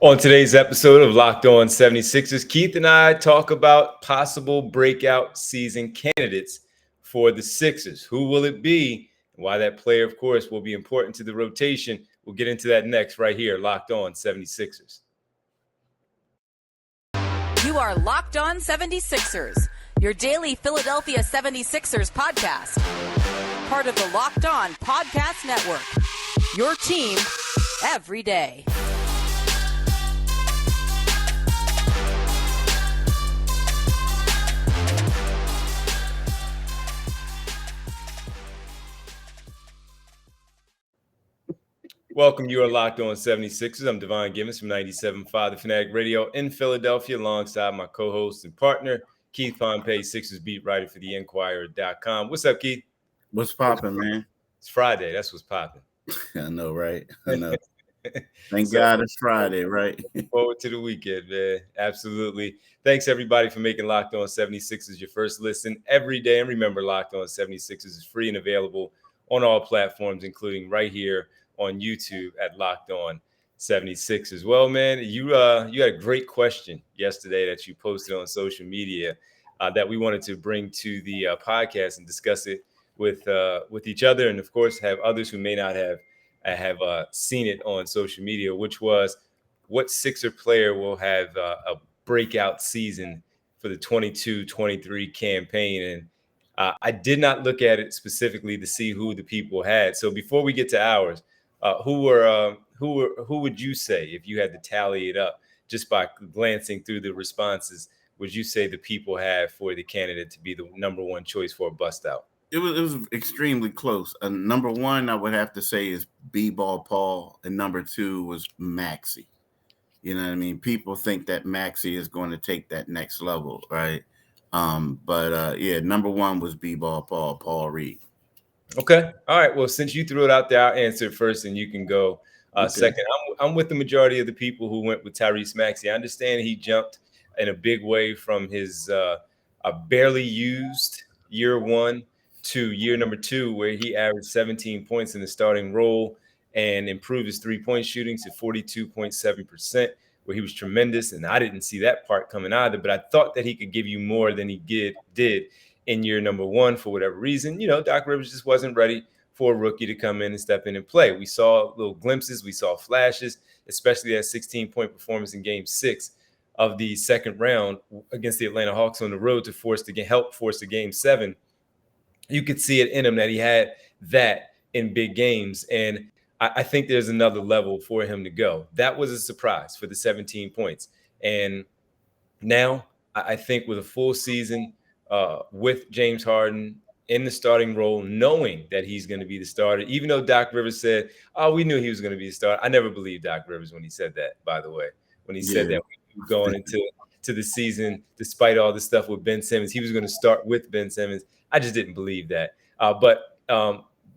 On today's episode of Locked On 76ers, Keith and I talk about possible breakout season candidates for the Sixers. Who will it be? And why that player, of course, will be important to the rotation. We'll get into that next right here, Locked On 76ers. You are Locked On 76ers, your daily Philadelphia 76ers podcast. Part of the Locked On Podcast Network, your team every day. Welcome. You are Locked On 76ers. I'm Devon Givens from 97.5 The Fanatic Radio in Philadelphia, alongside my co-host and partner, Keith Pompey, Sixers beat writer for TheInquirer.com. What's up, Keith? What's popping, man? It's Friday. That's what's popping. I know, right? I know. Thank God it's Friday, right? Forward to the weekend, man. Absolutely. Thanks, everybody, for making Locked On 76ers your first listen every day. And remember, Locked On 76ers is free and available on all platforms, including right here on YouTube at Locked On 76ers. Well, man, you had a great question yesterday that you posted on social media that we wanted to bring to the podcast and discuss it with each other, and of course have others who may not have seen it on social media, which was what Sixer player will have a breakout season for the 22-23 campaign. And I did not look at it specifically to see who the people had. So before we get to ours, who would you say, if you had to tally it up just by glancing through the responses, would you say the people have for the candidate to be the number one choice for a bust out? It was extremely close. Number one, I would have to say, is B-Ball Paul, and number two was Maxey. You know what I mean? People think that Maxey is going to take that next level, right? But number one was B-Ball Paul Reed. Okay. All right. Well, since you threw it out there, I'll answer first and you can go second. I'm with the majority of the people who went with Tyrese Maxey. I understand he jumped in a big way from his barely used year one to year number two, where he averaged 17 points in the starting role and improved his three-point shooting to 42.7%, where he was tremendous. And I didn't see that part coming either, but I thought that he could give you more than he did in year number one. For whatever reason, Doc Rivers just wasn't ready for a rookie to come in and step in and play. We saw little glimpses, we saw flashes, especially that 16-point performance in Game 6 of the second round against the Atlanta Hawks on the road to help force the Game 7. You could see it in him that he had that in big games, and I think there's another level for him to go. That was a surprise for the 17 points, and now I think with a full season, with James Harden in the starting role, knowing that he's going to be the starter, even though Doc Rivers said, "Oh, we knew he was going to be the starter." I never believed Doc Rivers when he said that, by the way. When he said that we were going into the season, despite all the stuff with Ben Simmons, he was going to start with Ben Simmons. I just didn't believe that. But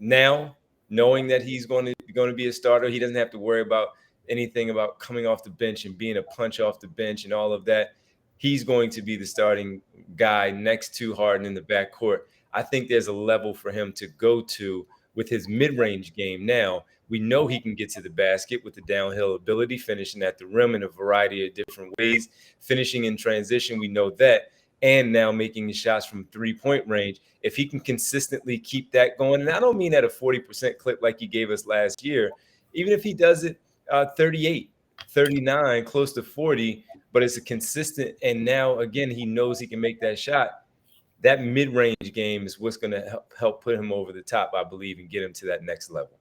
now, knowing that he's going to be a starter, he doesn't have to worry about anything about coming off the bench and being a punch off the bench and all of that. He's going to be the starting guy next to Harden in the backcourt. I think there's a level for him to go to with his mid-range game now. We know he can get to the basket with the downhill ability, finishing at the rim in a variety of different ways, finishing in transition. We know that. And now making the shots from three-point range. If he can consistently keep that going, and I don't mean at a 40% clip like he gave us last year, even if he does it 38, 39, close to 40, but it's a consistent, and now, again, he knows he can make that shot. That mid-range game is what's going to help put him over the top, I believe, and get him to that next level.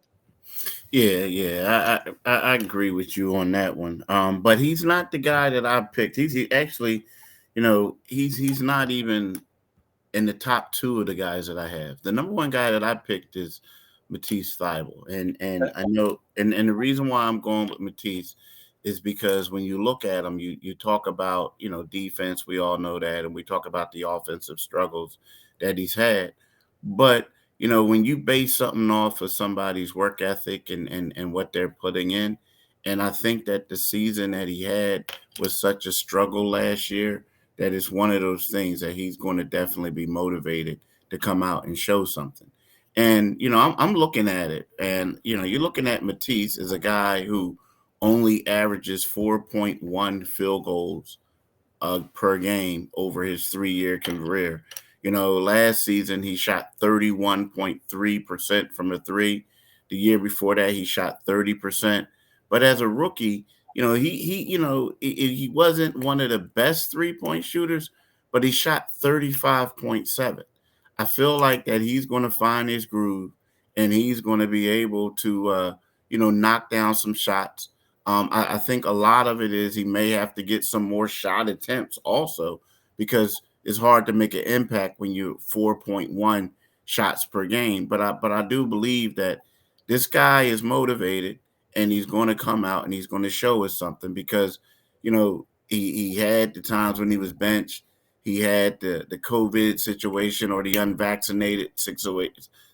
Yeah, I agree with you on that one. But he's not the guy that I picked. He actually, he's not even in the top two of the guys that I have. The number one guy that I picked is Matisse Thybulle. And I know, and the reason why I'm going with Matisse is because when you look at him, you talk about, defense, we all know that, and we talk about the offensive struggles that he's had. But, when you base something off of somebody's work ethic and what they're putting in, and I think that the season that he had was such a struggle last year, that it's one of those things that he's going to definitely be motivated to come out and show something. And, I'm looking at it, and, you're looking at Matisse as a guy who only averages 4.1 field goals per game over his 3-year career. Last season he shot 31.3% from the three. The year before that he shot 30%. But as a rookie, he wasn't one of the best 3-point shooters, but he shot 35.7. I feel like that he's going to find his groove and he's going to be able to knock down some shots. I think a lot of it is he may have to get some more shot attempts also, because it's hard to make an impact when you're 4.1 shots per game. But I do believe that this guy is motivated and he's going to come out and he's going to show us something, because he had the times when he was benched. He had the COVID situation or the unvaccinated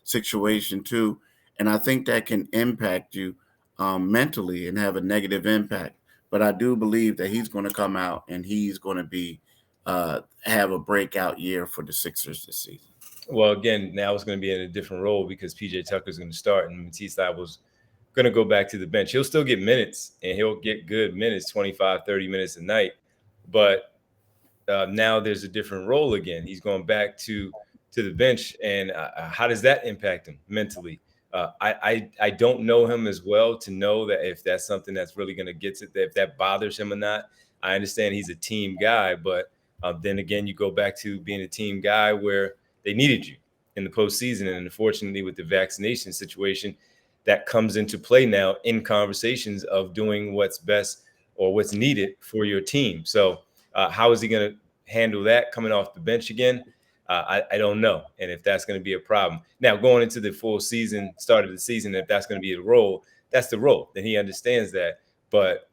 situation too. And I think that can impact you mentally and have a negative impact. But I do believe that he's going to come out and he's going to be have a breakout year for the Sixers this season. Well, again, now it's going to be in a different role because PJ Tucker's going to start and Matisse Thybulle's going to go back to the bench. He'll still get minutes and he'll get good minutes, 25, 30 minutes a night. But now there's a different role again. He's going back to the bench. And how does that impact him mentally? I don't know him as well to know that if that's something that's really going to get to if that bothers him or not. I understand he's a team guy, but then again, you go back to being a team guy where they needed you in the postseason. And unfortunately, with the vaccination situation, that comes into play now in conversations of doing what's best or what's needed for your team. So how is he going to handle that coming off the bench again? I don't know. And if that's going to be a problem. Now, going into the full season, start of the season, if that's going to be the role, that's the role. Then he understands that. But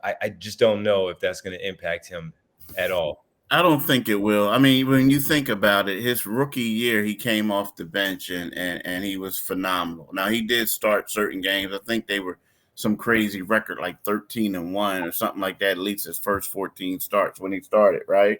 I just don't know if that's going to impact him at all. I don't think it will. I mean, when you think about it, his rookie year, he came off the bench and he was phenomenal. Now, he did start certain games. I think they were some crazy record, like 13-1 or something like that, at least his first 14 starts when he started, right?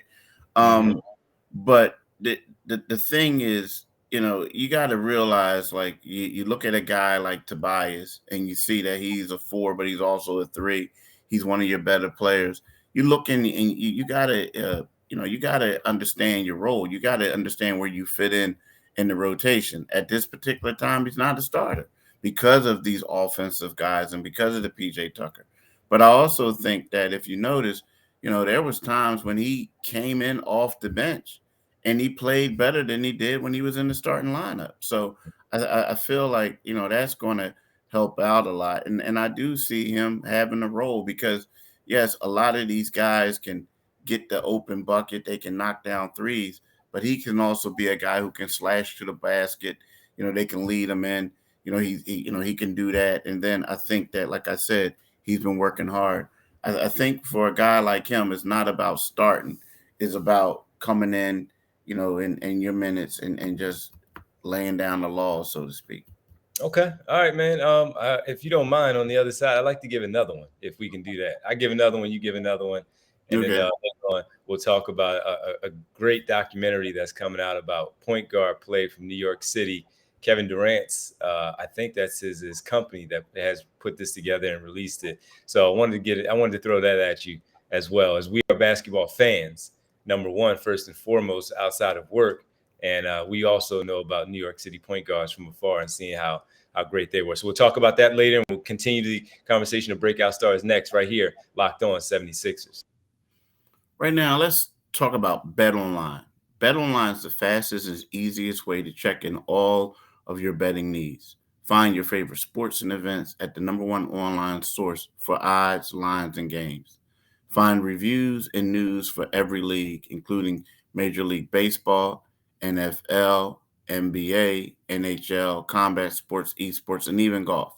But the thing is, you got to realize, like, you look at a guy like Tobias and you see that he's a 4, but he's also a 3. He's one of your better players. You look in and you got to you got to understand your role. You got to understand where you fit in the rotation. At this particular time, he's not a starter because of these offensive guys and because of the PJ Tucker. But I also think that if you notice, there was times when he came in off the bench and he played better than he did when he was in the starting lineup. So I feel like, that's going to help out a lot. And I do see him having a role because, yes, a lot of these guys can get the open bucket. They can knock down threes, but he can also be a guy who can slash to the basket. They can lead him in. He can do that. And then I think that, like I said, he's been working hard. I think for a guy like him, it's not about starting. It's about coming in, in your minutes and just laying down the law, so to speak. Okay. All right, man. If you don't mind, on the other side, I'd like to give another one, if we can do that. I give another one, you give another one. And then later on, we'll talk about a great documentary that's coming out about point guard play from New York City. Kevin Durant's, I think that's his company that has put this together and released it. So I wanted to throw that at you as well, as we are basketball fans, number one, first and foremost, outside of work. And we also know about New York City point guards from afar and seeing how great they were. So we'll talk about that later, and we'll continue the conversation of breakout stars next, right here, Locked On 76ers. Right now, let's talk about BetOnline. BetOnline is the fastest and easiest way to check in all of your betting needs. Find your favorite sports and events at the number one online source for odds, lines, and games. Find reviews and news for every league, including Major League Baseball, NFL, NBA, NHL, combat sports, esports, and even golf.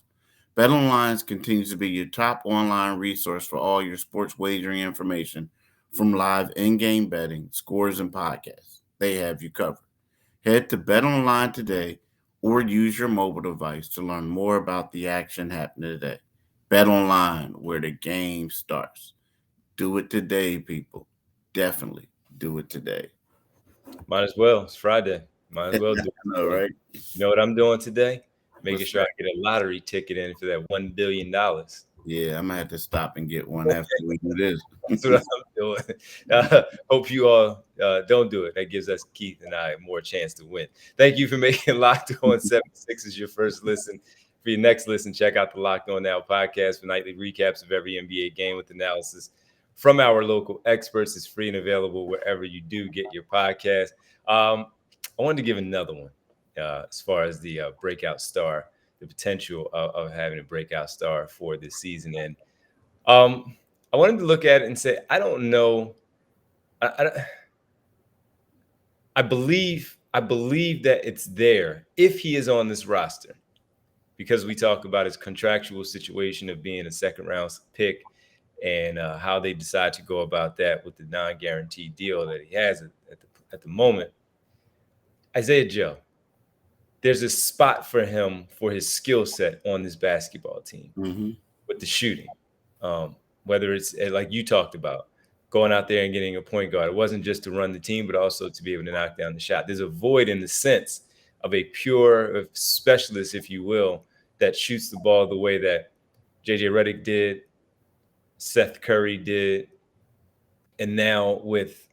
BetOnline continues to be your top online resource for all your sports wagering information, from live in-game betting, scores, and podcasts. They have you covered. Head to BetOnline today or use your mobile device to learn more about the action happening today. BetOnline, where the game starts. Do it today, people. Definitely do it today. Might as well. It's Friday. Might as well do it. I know, right? You know what I'm doing today? Making sure I get a lottery ticket in for that $1 billion. Yeah, I'm gonna have to stop and get one after we do this. That's what I'm doing. Hope you all don't do it. That gives us, Keith and I, more chance to win. Thank you for making Locked On 76 your first listen. For your next listen, check out the Locked On Now podcast for nightly recaps of every NBA game with analysis from our local experts. It's free and available wherever you do get your podcast. I wanted to give another one as far as the breakout star, the potential of having a breakout star for this season. And I wanted to look at it and say, I don't know. I believe that it's there if he is on this roster, because we talk about his contractual situation of being a second round pick and how they decide to go about that with the non-guaranteed deal that he has at the moment. Isaiah Joe, there's a spot for him for his skill set on this basketball team with the shooting. Whether it's like you talked about, going out there and getting a point guard. It wasn't just to run the team, but also to be able to knock down the shot. There's a void in the sense of a pure specialist, if you will, that shoots the ball the way that J.J. Redick did, Seth Curry did, and now with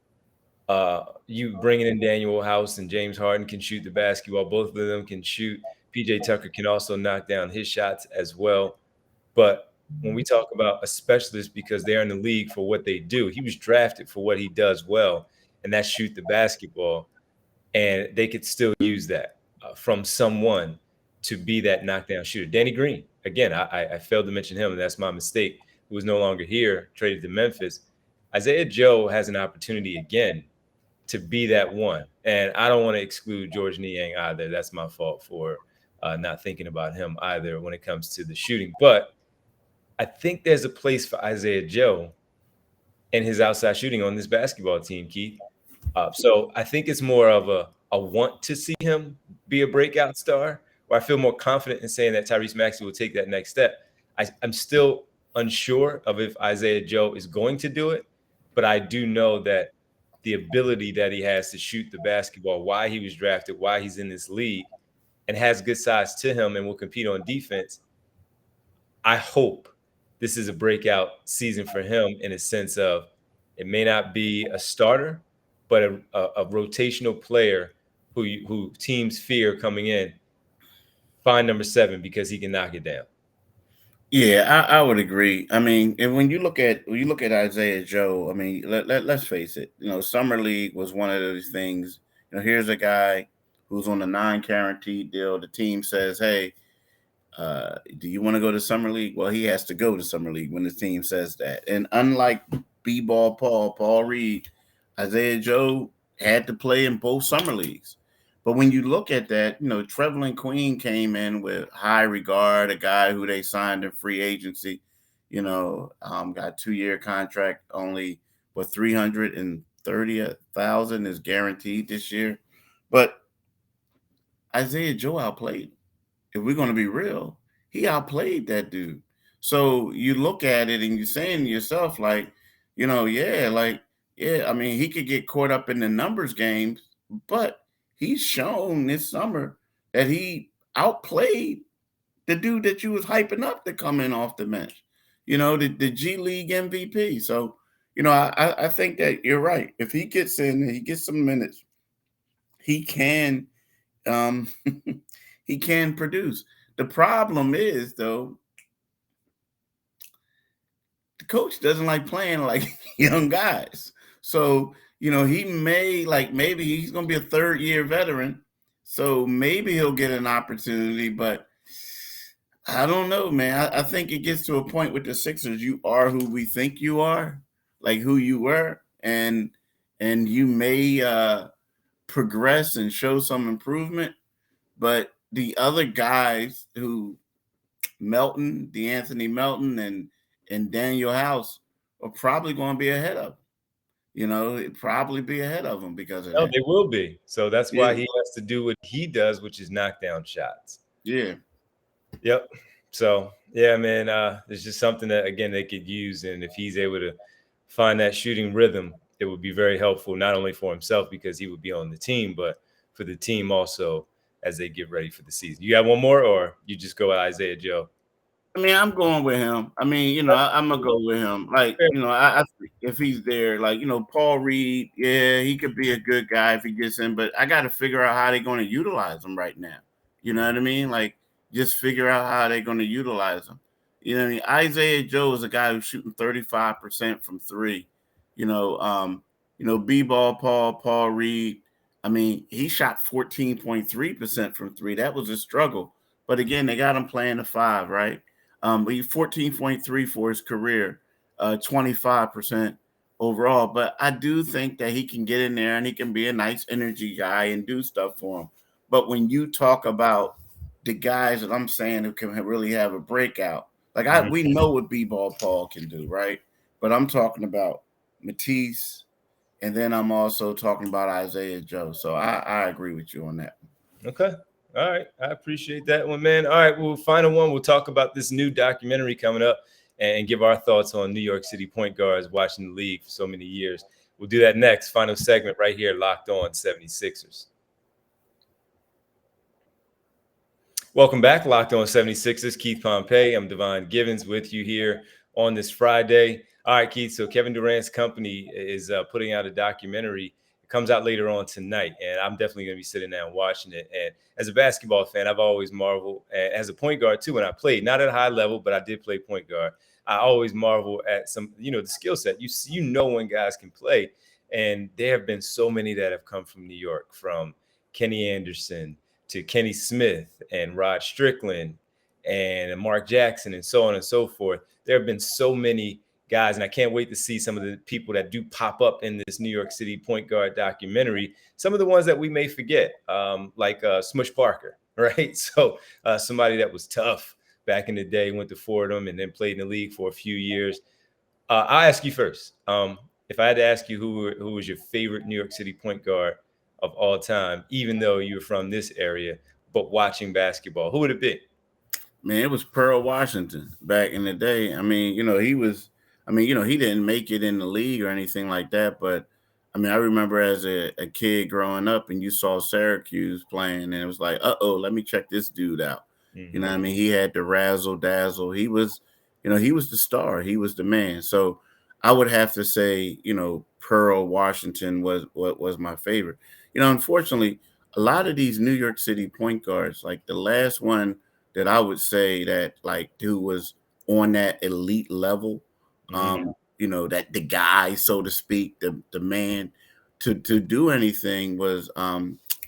you bringing in Daniel House and James Harden can shoot the basketball. Both of them can shoot. PJ Tucker can also knock down his shots as well. But when we talk about a specialist, because they're in the league for what they do, he was drafted for what he does well, and that's shoot the basketball. And they could still use that from someone to be that knockdown shooter. Danny Green, again, I failed to mention him, and that's my mistake, who is no longer here, traded to Memphis. Isaiah Joe has an opportunity again to be that one. And I don't want to exclude George Niang either. That's my fault for not thinking about him either when it comes to the shooting. But I think there's a place for Isaiah Joe and his outside shooting on this basketball team, Keith. So I think it's more of a want to see him be a breakout star, or I feel more confident in saying that Tyrese Maxey will take that next step. I'm still unsure of if Isaiah Joe is going to do it, but I do know that the ability that he has to shoot the basketball, why he was drafted, why he's in this league, and has good size to him and will compete on defense. I hope this is a breakout season for him in a sense of it may not be a starter, but a rotational player who teams fear coming in. Find number 7 because he can knock it down. Yeah, I would agree. I mean, and when you look at Isaiah Joe, I mean, let's face it. You know, summer league was one of those things. You know, here's a guy who's on a non-guaranteed deal. The team says, "Hey, do you want to go to summer league?" Well, he has to go to summer league when the team says that. And unlike B-ball Paul Reed, Isaiah Joe had to play in both summer leagues. But when you look at that, you know, Trevelyan Queen came in with high regard, a guy who they signed in free agency, you know, got 2-year contract, only what $330,000 is guaranteed this year. But Isaiah Joe outplayed. If we're going to be real, he outplayed that dude. So you look at it and you're saying to yourself, like, you know, I mean, he could get caught up in the numbers games, but he's shown this summer that he outplayed the dude that you was hyping up to come in off the bench, you know, the G League MVP. So, you know, I think that you're right. If he gets in and he gets some minutes, he can he can produce. The problem is, though, the coach doesn't like playing like young guys. So, you know, he may, like, maybe he's going to be a 3rd-year veteran. So maybe he'll get an opportunity, but I don't know, man. I think it gets to a point with the Sixers. You are who we think you are, like who you were, and you may progress and show some improvement. But the other guys who D'Anthony Melton and Daniel House are probably going to be ahead of him. You know, it'd probably be ahead of him because of that. They will be. So that's why he has to do what he does, which is knock down shots. Yeah. Yep. So, yeah, man, there's just something that, again, they could use. And if he's able to find that shooting rhythm, it would be very helpful, not only for himself because he would be on the team, but for the team also as they get ready for the season. You got one more, or you just go with Isaiah Joe? I mean, I'm going with him. I mean, I'm gonna go with him. Like, I if he's there, like, Paul Reed, yeah, he could be a good guy if he gets in, but I got to figure out how they're going to utilize him right now. You know what I mean? Like, just figure out how they're going to utilize him. You know what I mean? Isaiah Joe is a guy who's shooting 35% from three. B-ball Paul Reed. I mean, he shot 14.3% from three. That was a struggle. But again, they got him playing the five, right? He 14.3 for his career, 25% overall. But I do think that he can get in there and he can be a nice energy guy and do stuff for him. But when you talk about the guys that I'm saying who can really have a breakout, like we know what B-ball Paul can do, right? But I'm talking about Matisse, and then I'm also talking about Isaiah Joe. So I agree with you on that. Okay. All right. I appreciate that one, man. All right. Well, final one. We'll talk about this new documentary coming up and give our thoughts on New York City point guards watching the league for so many years. We'll do that next. Final segment right here, Locked On 76ers. Welcome back, Locked On 76ers. Keith Pompey. I'm Devon Givens with you here on this Friday. All right, Keith. So Kevin Durant's company is putting out a documentary. It comes out later on tonight, and I'm definitely going to be sitting down watching it. And as a basketball fan, I've always marveled, and as a point guard too, when I played, not at a high level, but I did play point guard. I always marvel at some, the skill set. You know when guys can play, and there have been so many that have come from New York, from Kenny Anderson to Kenny Smith and Rod Strickland and Mark Jackson and so on and so forth. There have been so many guys, and I can't wait to see some of the people that do pop up in this New York City point guard documentary. Some of the ones that we may forget, like Smush Parker, right? So somebody that was tough back in the day, went to Fordham and then played in the league for a few years. I'll ask you first. If I had to ask you who was your favorite New York City point guard of all time, even though you're from this area, but watching basketball, who would it be? Man, it was Pearl Washington back in the day. I mean, he didn't make it in the league or anything like that. But I mean, I remember as a kid growing up and you saw Syracuse playing and it was like, let me check this dude out. Mm-hmm. You know what I mean? He had the razzle dazzle. He was the star. He was the man. So I would have to say, Pearl Washington was my favorite. Unfortunately, a lot of these New York City point guards, like the last one that I would say that who was on that elite level, that the guy, so to speak, the man to do anything was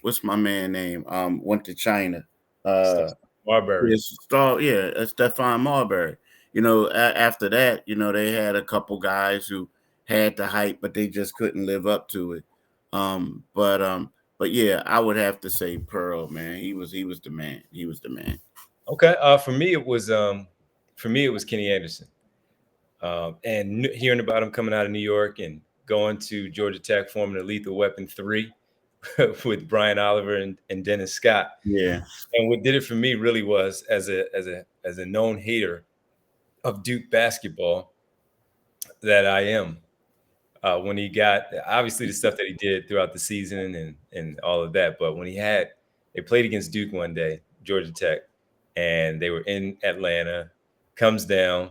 what's my man name? Went to China. Marbury. Stephon Marbury. After that, they had a couple guys who had the hype, but they just couldn't live up to it. But yeah, I would have to say Pearl, man. He was the man. He was the man. Okay. For me, it was Kenny Anderson. And hearing about him coming out of New York and going to Georgia Tech, forming a Lethal Weapon 3 with Brian Oliver and Dennis Scott. Yeah. And what did it for me really was, as a known hater of Duke basketball that I am, when he got, obviously the stuff that he did throughout the season and all of that, but when they played against Duke one day, Georgia Tech, and they were in Atlanta, comes down,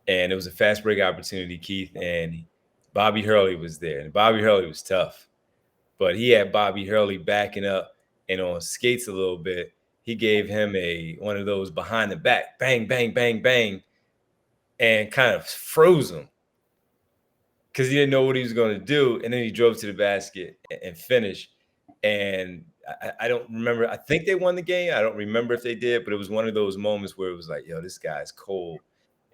and it was a fast break opportunity, Keith, and Bobby Hurley was there. And Bobby Hurley was tough, but he had Bobby Hurley backing up and on skates a little bit. He gave him one of those behind the back, bang, bang, bang, bang, and kind of froze him because he didn't know what he was going to do. And then he drove to the basket and finished. And I don't remember. I think they won the game. I don't remember if they did, but it was one of those moments where it was like, yo, this guy's cold.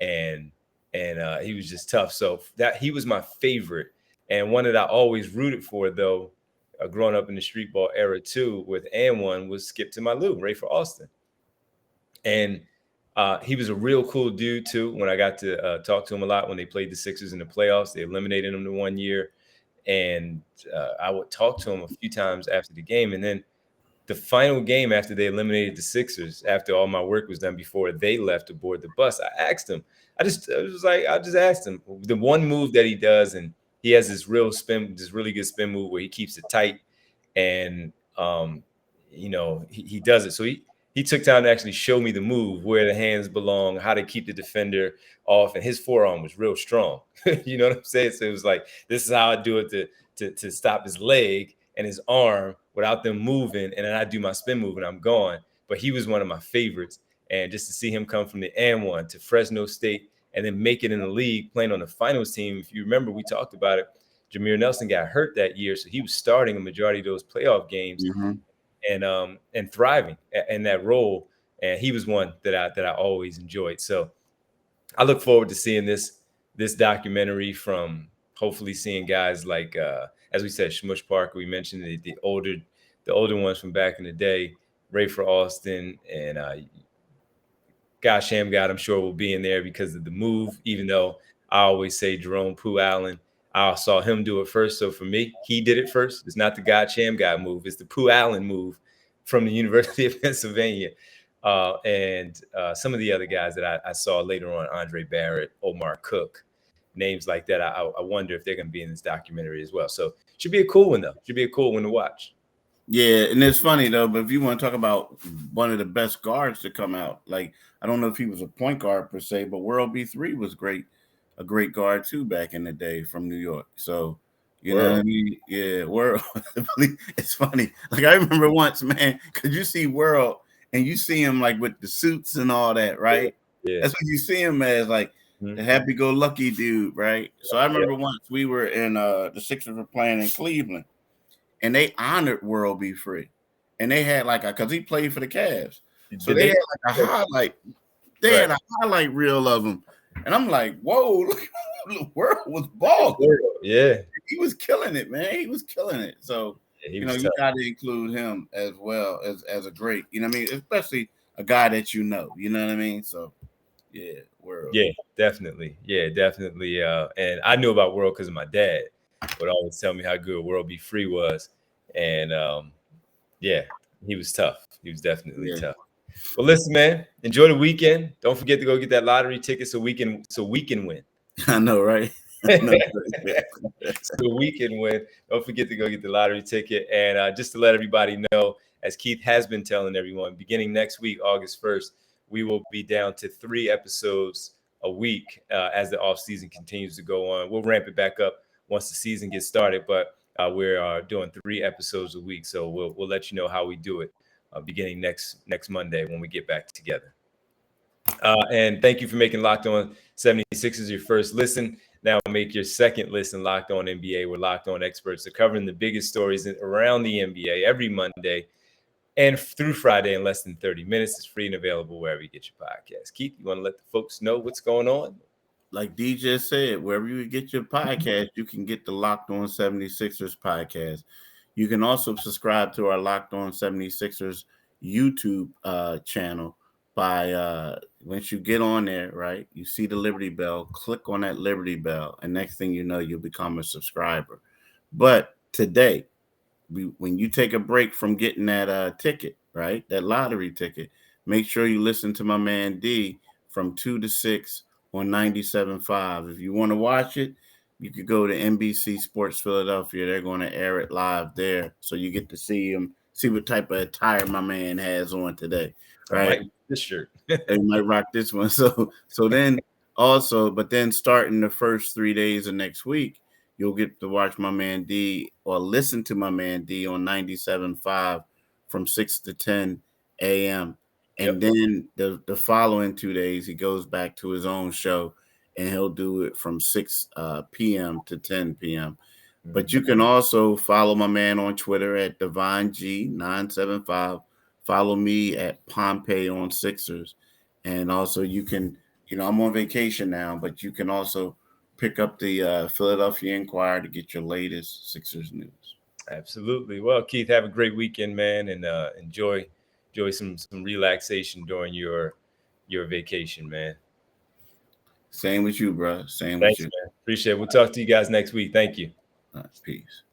And he was just tough. So that he was my favorite. And one that I always rooted for, though, growing up in the street ball era too, with and one was Skip to my Lou, Ray for Austin. And he was a real cool dude too. When I got to talk to him a lot when they played the Sixers in the playoffs, they eliminated him the one year. And I would talk to him a few times after the game. And then the final game after they eliminated the Sixers, after all my work was done before they left to board the bus, I asked him, I just asked him the one move that he does. And he has this really good spin move where he keeps it tight. And, he does it. So he he took time to actually show me the move, where the hands belong, how to keep the defender off, and his forearm was real strong. You know what I'm saying? So it was like, this is how I do it to stop his leg and his arm without them moving, and then I do my spin move and I'm gone. But he was one of my favorites, and just to see him come from the AND1 to Fresno State and then make it in the league, playing on the finals team. If you remember, we talked about it. Jameer Nelson got hurt that year, so he was starting a majority of those playoff games and thriving in that role. And he was one that I always enjoyed. So I look forward to seeing this documentary, from hopefully seeing guys like as we said, Shmush Parker. We mentioned the older ones from back in the day, Rayford Alston, and Gosh Shamgod, I'm sure will be in there because of the move, even though I always say Jerome Pooh Allen, I saw him do it first. So for me, he did it first. It's not the God Shamgod move. It's the Pooh Allen move from the University of Pennsylvania. And some of the other guys that I saw later on, Andre Barrett, Omar Cook, names like that. I wonder if they're going to be in this documentary as well. So should be a cool one, though. Should be a cool one to watch. Yeah, and it's funny, though, but if you want to talk about one of the best guards to come out, like, I don't know if he was a point guard per se, but World B3 was great, a great guard, too, back in the day from New York. So, you know what I mean? Yeah, World. It's funny. Like, I remember once, man, because you see World, and you see him, like, with the suits and all that, right? Yeah. That's what you see him as, like, the happy-go-lucky dude, right? So I remember once we were in the Sixers were playing in Cleveland, and they honored World B. Free. And they had because he played for the Cavs. So they had a highlight. They had a highlight reel of him. And I'm like, whoa, look, World was balling. Yeah. He was killing it, man. He was killing it. So, you got to include him as well as a great, you know what I mean? Especially a guy that you know what I mean? So, yeah, World. Yeah, definitely. Yeah, definitely. And I knew about World because of my dad would always tell me how good World B. Free was. And yeah, he was tough. He was definitely tough. Well, listen, man, enjoy the weekend. Don't forget to go get that lottery ticket so we can win. I know, right? So we can win. Don't forget to go get the lottery ticket. And just to let everybody know, as Keith has been telling everyone, beginning next week, August 1st, we will be down to 3 episodes a week as the off season continues to go on. We'll ramp it back up once the season gets started, but we're doing 3 episodes a week. So we'll let you know how we do it beginning next Monday when we get back together. And thank you for making Locked On 76ers your first listen. Now make your second listen Locked On NBA, where Locked On experts are covering the biggest stories around the NBA every Monday and through Friday in less than 30 minutes. It's free and available wherever you get your podcast. Keith, you want to let the folks know what's going on? Like DJ said, wherever you get your podcast, you can get the Locked On 76ers podcast. You can also subscribe to our Locked On 76ers YouTube channel by once you get on there, right? You see the Liberty Bell, click on that Liberty Bell, and next thing you know, you'll become a subscriber. But today, when you take a break from getting that ticket, right, that lottery ticket, make sure you listen to my man D from 2 to 6 on 97.5. If you want to watch it, you could go to NBC Sports Philadelphia. They're going to air it live there, so you get to see him, see what type of attire my man has on today. Right, this shirt. They might rock this one. So then also, but then starting the first 3 days of next week, you'll get to watch my man D or listen to my man D on 97.5 from 6 to 10 a.m. And then the following 2 days, he goes back to his own show, and he'll do it from 6 p.m. to 10 p.m. But you can also follow my man on Twitter at Devon G975. Follow me at Pompey on Sixers. And also you can, I'm on vacation now, but you can also pick up the Philadelphia Inquirer to get your latest Sixers news. Absolutely. Well, Keith, have a great weekend, man, and enjoy some relaxation during your vacation, man. Same with you, bro. Same with you. Man. Appreciate it. We'll talk to you guys next week. Thank you. Peace.